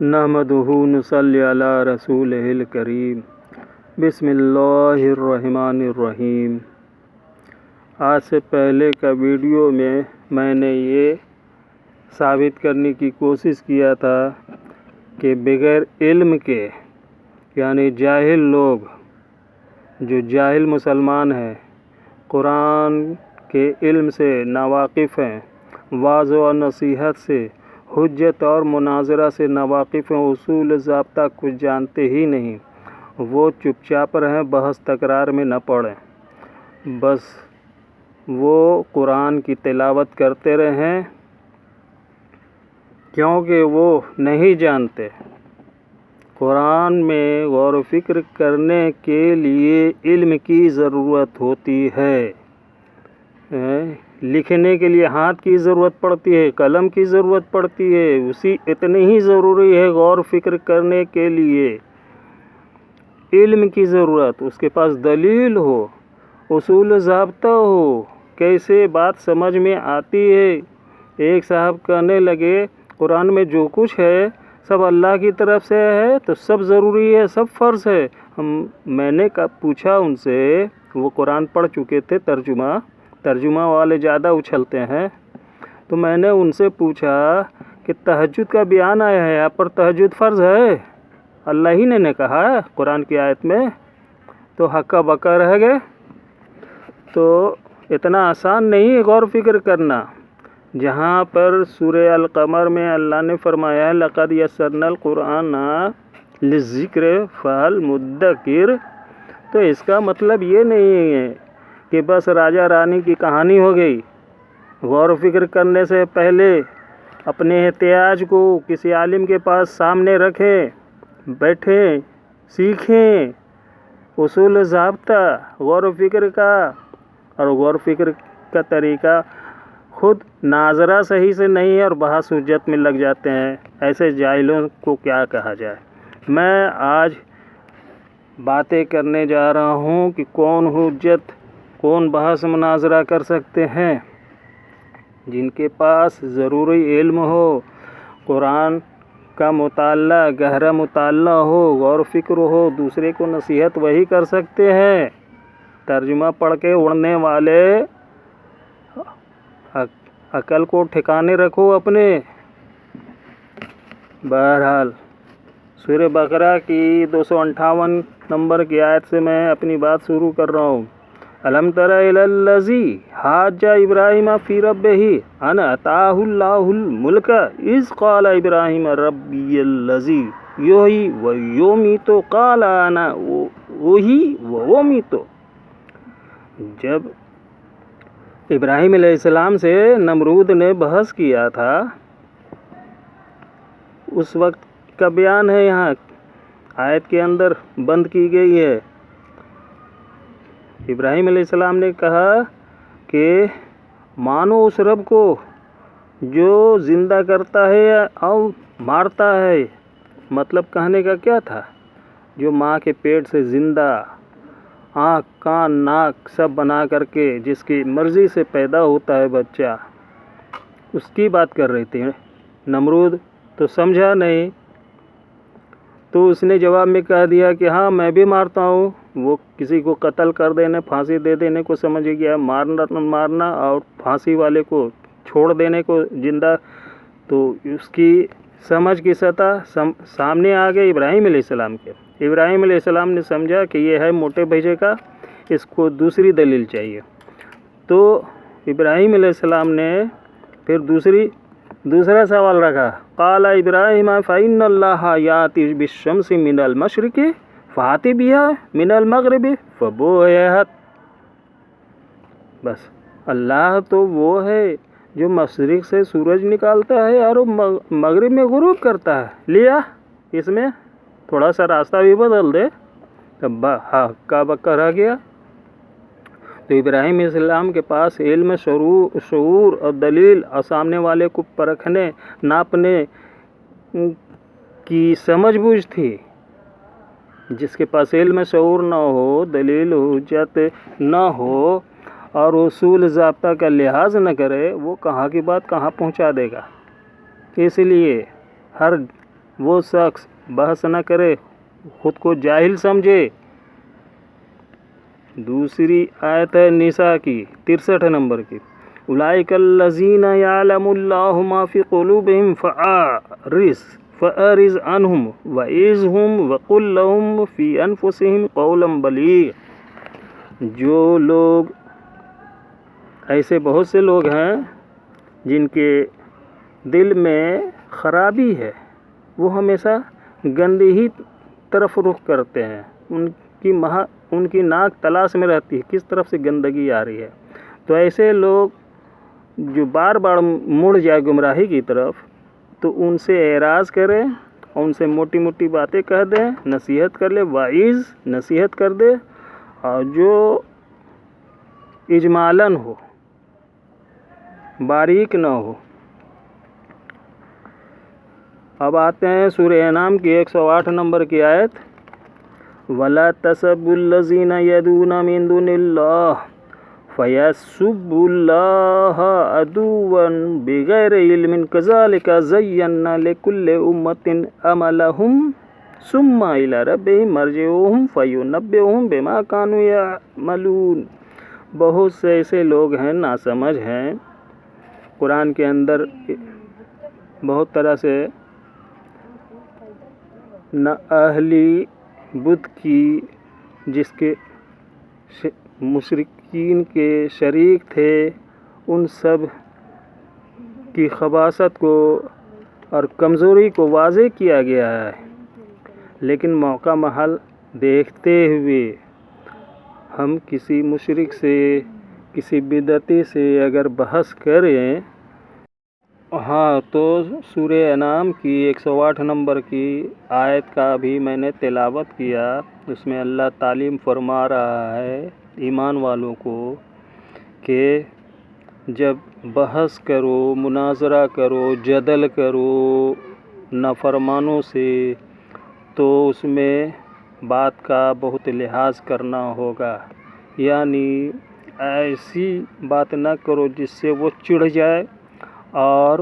نحمدہ نصلی علی رسولہ الکریم بسم اللہ الرحمن الرحیم۔ آج سے پہلے کا ویڈیو میں نے یہ ثابت کرنے کی کوشش کیا تھا کہ بغیر علم کے یعنی جاہل لوگ جو جاہل مسلمان ہیں، قرآن کے علم سے ناواقف ہیں، وعظ و نصیحت سے، حجت اور مناظرہ سے ناواقف ہیں، اصول ضابطہ کچھ جانتے ہی نہیں، وہ چپ چاپ رہیں، بحث تکرار میں نہ پڑیں، بس وہ قرآن کی تلاوت کرتے رہیں کیونکہ وہ نہیں جانتے۔ قرآن میں غور و فکر کرنے کے لیے علم کی ضرورت ہوتی ہے، لکھنے کے لیے ہاتھ کی ضرورت پڑتی ہے، قلم کی ضرورت پڑتی ہے، اتنی ہی ضروری ہے غور و فکر کرنے کے لیے علم کی ضرورت، اس کے پاس دلیل ہو، اصول ضابطہ ہو، کیسے بات سمجھ میں آتی ہے۔ ایک صاحب کہنے لگے قرآن میں جو کچھ ہے سب اللہ کی طرف سے ہے تو سب ضروری ہے، سب فرض ہے۔ میں نے پوچھا ان سے، وہ قرآن پڑھ چکے تھے، ترجمہ والے زیادہ اچھلتے ہیں، تو میں نے ان سے پوچھا کہ تہجد کا بیان آیا ہے، آپ پر تہجد فرض ہے؟ اللہ ہی نے کہا ہے قرآن کی آیت میں، تو ہکا بکا رہ گئے۔ تو اتنا آسان نہیں ہے غور و فکر کرنا۔ جہاں پر سورہ القمر میں اللہ نے فرمایا ہے لَقَدْ يَسَّرْنَا الْقُرْآنَ لِلذِّكْرِ فَهَلْ مُدَّكِرٌ، تو اس کا مطلب یہ نہیں ہے کہ بس راجہ رانی کی کہانی ہو گئی۔ غور و فکر کرنے سے پہلے اپنے احتیاج کو کسی عالم کے پاس سامنے رکھیں، بیٹھیں، سیکھیں اصول ضابطہ غور و فکر کا، اور غور و فکر کا طریقہ خود ناظرہ صحیح سے نہیں ہے اور بحث حجت میں لگ جاتے ہیں۔ ایسے جاہلوں کو کیا کہا جائے۔ میں آج باتیں کرنے جا رہا ہوں کہ کون حجت، کون بحث مناظرہ کر سکتے ہیں، جن کے پاس ضروری علم ہو، قرآن کا مطالعہ، گہرا مطالعہ ہو، غور و فکر ہو، دوسرے کو نصیحت وہی کر سکتے ہیں۔ ترجمہ پڑھ کے اڑنے والے، عقل کو ٹھکانے رکھو اپنے۔ بہرحال سورہ بقرہ کی 258 نمبر کی آیت سے میں اپنی بات شروع کر رہا ہوں۔ أَلَمْ تَرَ إِلَى الَّذِي حَاجَّ إِبْرَاهِيمَ فِي رَبِّهِ أَنْ آتَاهُ اللَّهُ الْمُلْكَ إِذْ قَالَ إِبْرَاهِيمُ رَبِّيَ الَّذِي يُحْيِي وَيُمِيتُ قَالَ أَنَا أُحْيِي وَأُمِيتُ۔ جب ابراہیم علیہ السلام سے نمرود نے بحث کیا تھا، اس وقت کا بیان ہے، یہاں آیت کے اندر بند کی گئی ہے۔ ابراہیم علیہ السلام نے کہا کہ مانو اس رب کو جو زندہ کرتا ہے اور مارتا ہے۔ مطلب کہنے کا کیا تھا؟ جو ماں کے پیٹ سے زندہ آنکھ، کان، ناک سب بنا کر کے جس کی مرضی سے پیدا ہوتا ہے بچہ، اس کی بات کر رہے تھے۔ نمرود تو سمجھا نہیں، تو اس نے جواب میں کہہ دیا کہ ہاں میں بھی مارتا ہوں۔ وہ کسی کو قتل کر دینے، پھانسی دے دینے کو سمجھ گیا، مارنا اور پھانسی والے کو چھوڑ دینے کو زندہ، تو اس کی سمجھ کی سطح سامنے آ گئی ابراہیم علیہ السلام کے۔ ابراہیم علیہ السلام نے سمجھا کہ یہ ہے موٹے بھیجے کا، اس کو دوسری دلیل چاہیے۔ تو ابراہیم علیہ السلام نے پھر دوسرا سوال رکھا، قال ابراہیم فإن اللہ یأتی بالشمس من المشرق فأت بها من المغرب فبوہت۔ بس اللہ تو وہ ہے جو مشرق سے سورج نکالتا ہے اور مغرب میں غروب کرتا ہے، لیا اس میں تھوڑا سا راستہ بھی بدل دے، تب ہکا بکا رہ گیا۔ تو ابراہیم علیہ السلام کے پاس علم، شعور اور دلیل اور سامنے والے کو پرکھنے، ناپنے کی سمجھ بوجھ تھی۔ جس کے پاس علم، شعور نہ ہو، دلیل، حجت نہ ہو اور اصول ضابطہ کا لحاظ نہ کرے، وہ کہاں کی بات کہاں پہنچا دے گا۔ اس لیے ہر وہ شخص بحث نہ کرے، خود کو جاہل سمجھے۔ دوسری آیت ہے نساء کی 63 نمبر کی، اولئک الذین یعلم اللہ ما فی قلوبہم فأعرض عنہم وعظہم وقل لہم فی انفسہم قولا بلیغا۔ جو لوگ، ایسے بہت سے لوگ ہیں جن کے دل میں خرابی ہے، وہ ہمیشہ گندی ہی طرف رخ کرتے ہیں، ان کی ناک تلاش میں رہتی ہے کس طرف سے گندگی آ رہی ہے۔ تو ایسے لوگ جو بار بار مڑ جائے گمراہی کی طرف، تو ان سے اعراض کرے اور ان سے موٹی موٹی باتیں کہہ دیں، نصیحت کر لے، واعظ نصیحت کر دے، اور جو اجمالاً ہو، باریک نہ ہو۔ اب آتے ہیں سورہ انعام کی 108 نمبر کی آیت، وَلَا تَسَبُّوا الَّذِينَ يَدْعُونَ مِن دُونِ اللَّهِ فَيَسُبُّوا اللَّهَ عَدُوًّا بِغَيْرِ عِلْمٍ كَذَلِكَ زَيَّنَّا لِكُلِّ أُمَّةٍ عَمَلَهُمْ ثُمَّ إِلَىٰ رَبِّهِمْ مَرْجِعُهُمْ فَيُنَبِّئُهُم بِمَا كَانُوا يَعْمَلُونَ۔ بہت سے ایسے لوگ ہیں ناسمجھ ہیں، قرآن کے اندر بہت طرح سے اہلی بت کی، جس کے مشرکین کے شریک تھے، ان سب کی خباثت کو اور کمزوری کو واضح کیا گیا ہے، لیکن موقع محل دیکھتے ہوئے ہم کسی مشرک سے، کسی بدعتی سے اگر بحث کریں، ہاں تو سورہ انعام کی 108 نمبر کی آیت کا بھی میں نے تلاوت کیا، اس میں اللہ تعلیم فرما رہا ہے ایمان والوں کو کہ جب بحث کرو، مناظرہ کرو، جدل کرو نافرمانوں سے، تو اس میں بات کا بہت لحاظ کرنا ہوگا، یعنی ایسی بات نہ کرو جس سے وہ چڑھ جائے اور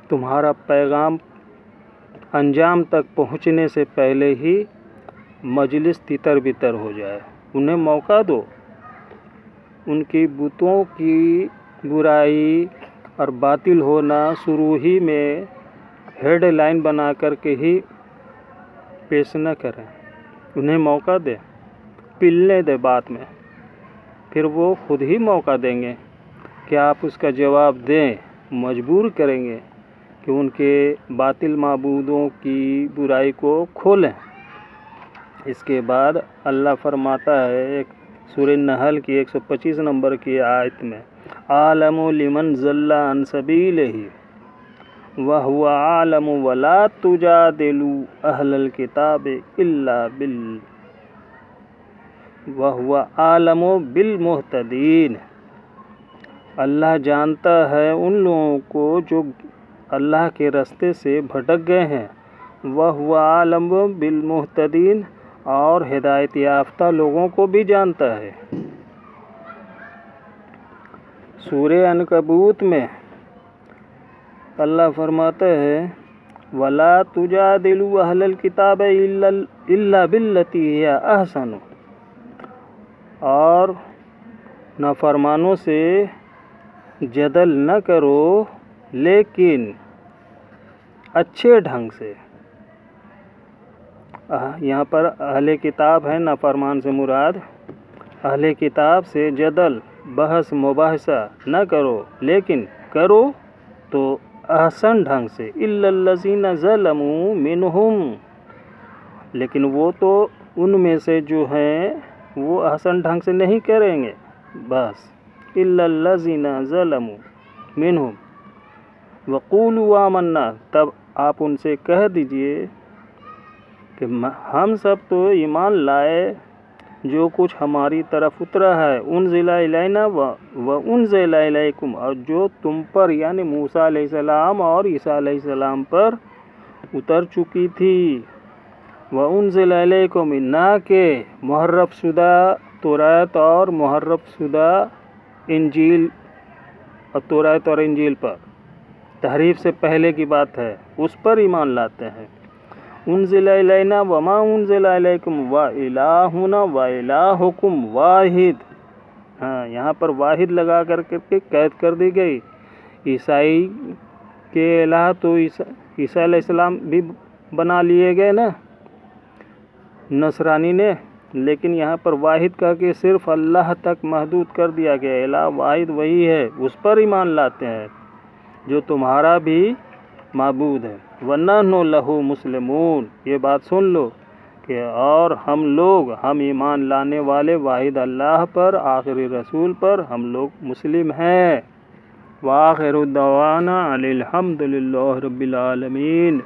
تمہارا پیغام انجام تک پہنچنے سے پہلے ہی مجلس تتر بتر ہو جائے۔ انہیں موقع دو، ان کی بتوں کی برائی اور باطل ہونا شروع ہی میں ہیڈ لائن بنا کر کے ہی پیش نہ کریں، انہیں موقع دیں، پلنے دے بات میں، پھر وہ خود ہی موقع دیں گے کہ آپ اس کا جواب دیں، مجبور کریں گے کہ ان کے باطل معبودوں کی برائی کو کھولیں۔ اس کے بعد اللہ فرماتا ہے سورہ نحل کی 125 نمبر کی آیت میں، عَالَمُ لِمَنْ ضَلَّ عَنْ سَبِيلِهِ وَهُوَ عَالَمُ وَلَا تُجَادِلُوا أَهْلَ الْكِتَابِ وَهُوَ عَالَمُ بِالْمُهْتَدِينَ۔ اللہ جانتا ہے ان لوگوں کو جو اللہ کے راستے سے بھٹک گئے ہیں، وَهُوَ عَالَمُ بِالْمُهْتَدِينَ، اور ہدایت یافتہ لوگوں کو بھی جانتا ہے۔ سورہ عنکبوت میں اللہ فرماتا ہے، وَلَا تُجَادِلُوا أَهْلَ الْكِتَابِ إِلَّا بِالَّتِي هِيَ أَحْسَنُ، اور نافرمانوں سے جدل نہ کرو لیکن اچھے ڈھنگ سے۔ یہاں پر اہل کتاب ہیں، نافرمان سے مراد اہل کتاب سے جدل، بحث، مباحثہ نہ کرو، لیکن کرو تو احسن ڈھنگ سے، إِلَّا الَّذِينَ ظَلَمُوا مِنْهُمْ، لیکن وہ تو ان میں سے جو ہیں وہ احسن ڈھنگ سے نہیں کریں گے، بس إِلَّا الَّذِينَ ظَلَمُوا مِنْهُمْ وَقُولُوا آمَنَّا، تب آپ ان سے کہہ دیجئے کہ ہم سب تو ایمان لائے، جو کچھ ہماری طرف اترا ہے، انزل الینا وانزل الیکم، اور جو تم پر یعنی موسیٰ علیہ السلام اور عیسیٰ علیہ السلام پر اتر چکی تھی، وانزل الیکم، نہ کہ محرف شدہ توراۃ اور محرف شدہ انجیل، اور توراۃ اور انجیل پر تحریف سے پہلے کی بات ہے، اس پر ایمان لاتے ہیں۔ انزل الینا وما انزل الیکم والہنا والہکم واحد. ہاں یہاں پر واحد لگا کر کے قید کر دی گئی. عیسائی کے الہ تو عیسیٰ علیہ السلام بھی بنا لیے گئے نا نصرانی نے، لیکن یہاں پر واحد کہا کہ صرف اللہ تک محدود کر دیا گیا. الہ واحد وہی ہے، اس پر ایمان لاتے ہیں جو تمہارا بھی معبود ہے. وَنَحْنُ لَهُ مُسْلِمُونَ. یہ بات سن لو کہ اور ہم ایمان لانے والے واحد اللہ پر، آخری رسول پر ہم لوگ مسلم ہیں. وآخر دعوانا الحمد للہ رب العالمین.